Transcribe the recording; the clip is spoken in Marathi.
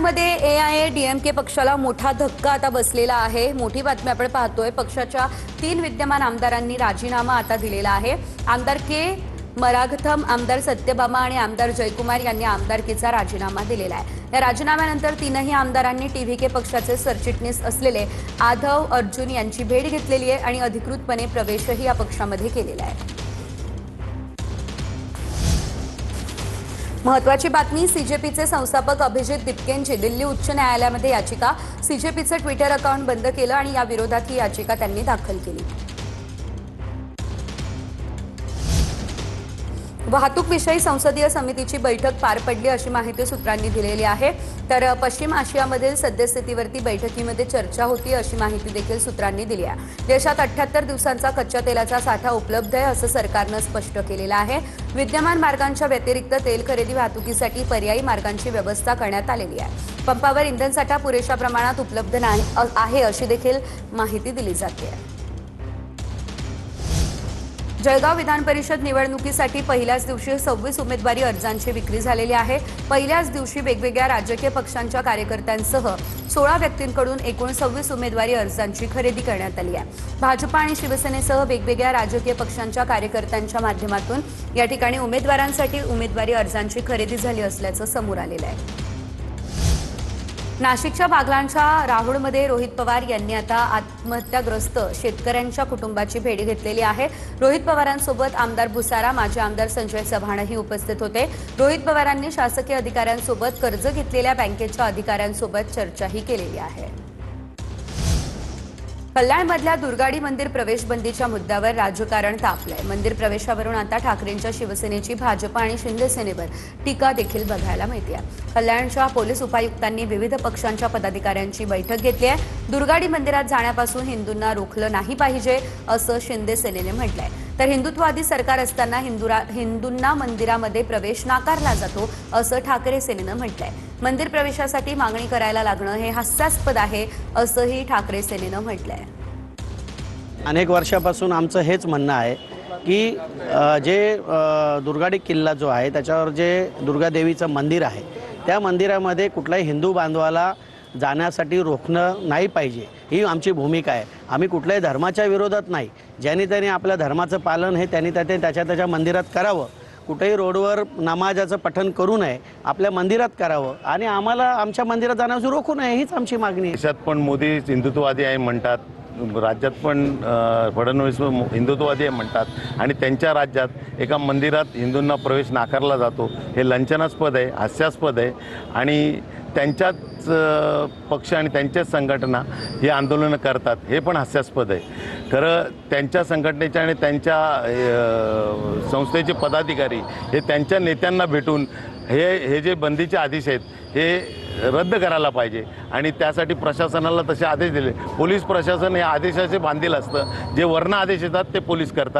तमिळनाडूमध्ये AIADMK पक्षाला मोठा धक्का आता बसलेला आहे। मोठी बातमी आपण पाहतोय। पक्षाच्या 3 विद्यमान आमदारांनी राजीनामा आता दिलेला आहे। आमदार के मरागथम, आमदार सत्यभामा आणि आमदार जयकुमार यांनी आमदारकीचा राजीनामा दिलेला आहे। या राजीनाम्यानंतर तीनही आमदारांनी TVK पक्षाचे सरचिटणीस असलेले आधव अर्जुन यांची भेट घेतलेली आहे आणि अधिकृतपणे प्रवेशही या पक्षामध्ये केलेला आहे। महत्त्वाची बातमी, CJPचे संस्थापक अभिजित दिपकेंची दिल्ली उच्च न्यायालयामध्ये याचिका। CJPचे ट्विटर अकाउंट बंद केलं आणि या विरोधात ही याचिका त्यांनी दाखल केली। वाहतूकविषयी संसदीय समितीची बैठक पार पडली अशी माहिती सूत्रांनी दिलेली आहे। तर पश्चिम आशियामधील सद्यस्थितीवरती बैठकीमध्ये चर्चा होती अशी माहिती देखील सूत्रांनी दिली आहे। देशात 78 दिवसांचा कच्च्या तेलाचा साठा उपलब्ध आहे असं सरकारनं स्पष्ट केलेलं आहे। विद्यमान मार्गांच्या व्यतिरिक्त तेल खरेदी वाहतुकीसाठी पर्यायी मार्गांची व्यवस्था करण्यात आलेली आहे। पंपावर इंधनसाठा पुरेशा प्रमाणात उपलब्ध आहे अशी देखील माहिती दिली जाते। जळगाव विधान परिषद निवडणुकीसाठी पहिल्याच दिवशी 26 उमेदवारी अर्जांची विक्री झालेली आहे। पहिल्याच दिवशी वेगवेगळ्या राजकीय पक्षांच्या कार्यकर्त्यांसह 16 व्यक्तींकडून एकूण 26 उमेदवारी अर्जांची खरेदी करण्यात आली आहे। भाजप आणि शिवसेनेसह वेगवेगळ्या राजकीय पक्षांच्या कार्यकर्त्यांच्या माध्यमातून या ठिकाणी उमेदवारांसाठी उमेदवारी अर्जांची खरेदी झाली असल्याचं समोर आलेलं आहे। नाशिकच्या बागलाणच्या राहुळमध्ये रोहित पवार यांनी आता आत्महत्याग्रस्त शेतकऱ्यांच्या कुटुंबाची भेट घेतलेली आहे। रोहित पवारांसोबत आमदार भुसारा, माजी आमदार संजय चव्हाणही उपस्थित होते। रोहित पवारांनी शासकीय अधिकाऱ्यांसोबत कर्ज घेतलेल्या बँकेच्या अधिकाऱ्यांसोबत चर्चाही केलेली आहे। कल्याणमधल्या दुर्गाडी मंदिर प्रवेशबंदीच्या मुद्द्यावर राजकारण तापलंय। मंदिर प्रवेशावरून आता ठाकरेंच्या शिवसेनेची भाजप आणि शिंदे सेनेवर टीका देखील बघायला मिळते। कल्याणच्या पोलीस उपायुक्तांनी विविध पक्षांच्या पदाधिकाऱ्यांची बैठक घेतली आहे। दुर्गाडी मंदिरात जाण्यापासून हिंदूंना रोखलं नाही पाहिजे असं शिंदे सेनेने म्हटलंय। तर हिंदुत्ववादी सरकार असताना हिंदूंना मंदिरामध्ये प्रवेश नाकारला जातो असं ठाकरे सेनेनं म्हटलंय। मंदिर प्रवेशासाठी मागणी करायला लागणं हे हास्यास्पद आहे असंही ठाकरे सेनेनं म्हटलंय। अनेक वर्षापासून आमचं हेच म्हणणं आहे की जे दुर्गाडी किल्ला जो आहे त्याच्यावर जे दुर्गा देवीचं मंदिर आहे त्या मंदिरामध्ये कुठल्याही हिंदू बांधवाला जाण्यासाठी रोखणं नाही पाहिजे, ही आमची भूमिका आहे। आम्ही कुठल्याही धर्माच्या विरोधात नाही। ज्यांनी त्यांनी आपल्या धर्माचं पालन हे त्यांनी त्याच्या मंदिरात करावं। कुठेही रोडवर नमाजाचं पठण करू नये, आपल्या मंदिरात करावं आणि आम्हाला आमच्या मंदिरात जाण्याचं रोखू नये, हीच आमची मागणी आहे। देशात पण मोदी हिंदुत्ववादी आहे म्हणतात, राज्यात पण फडणवीस हिंदुत्ववादी आहे म्हणतात आणि त्यांच्या राज्यात एका मंदिरात हिंदूंना प्रवेश नाकारला जातो, हे लांछनास्पद आहे, हास्यास्पद आहे आणि त्यांच्याच पक्ष आणि त्यांच्याच संघटना ही आंदोलनं करतात, हे पण हास्यास्पद आहे। खरं त्यांच्या संघटनेच्या आणि त्यांच्या संस्थेचे पदाधिकारी हे त्यांच्या नेत्यांना भेटून हे जे बंदीचे आदेश आहेत हे रद्द करायला पाहिजे आणि त्यासाठी प्रशासनाला तसे आदेश दिले। पोलीस प्रशासन हे आदेशाचे बांधील असतं, जे वर्ण आदेश येतात ते पोलीस करतात।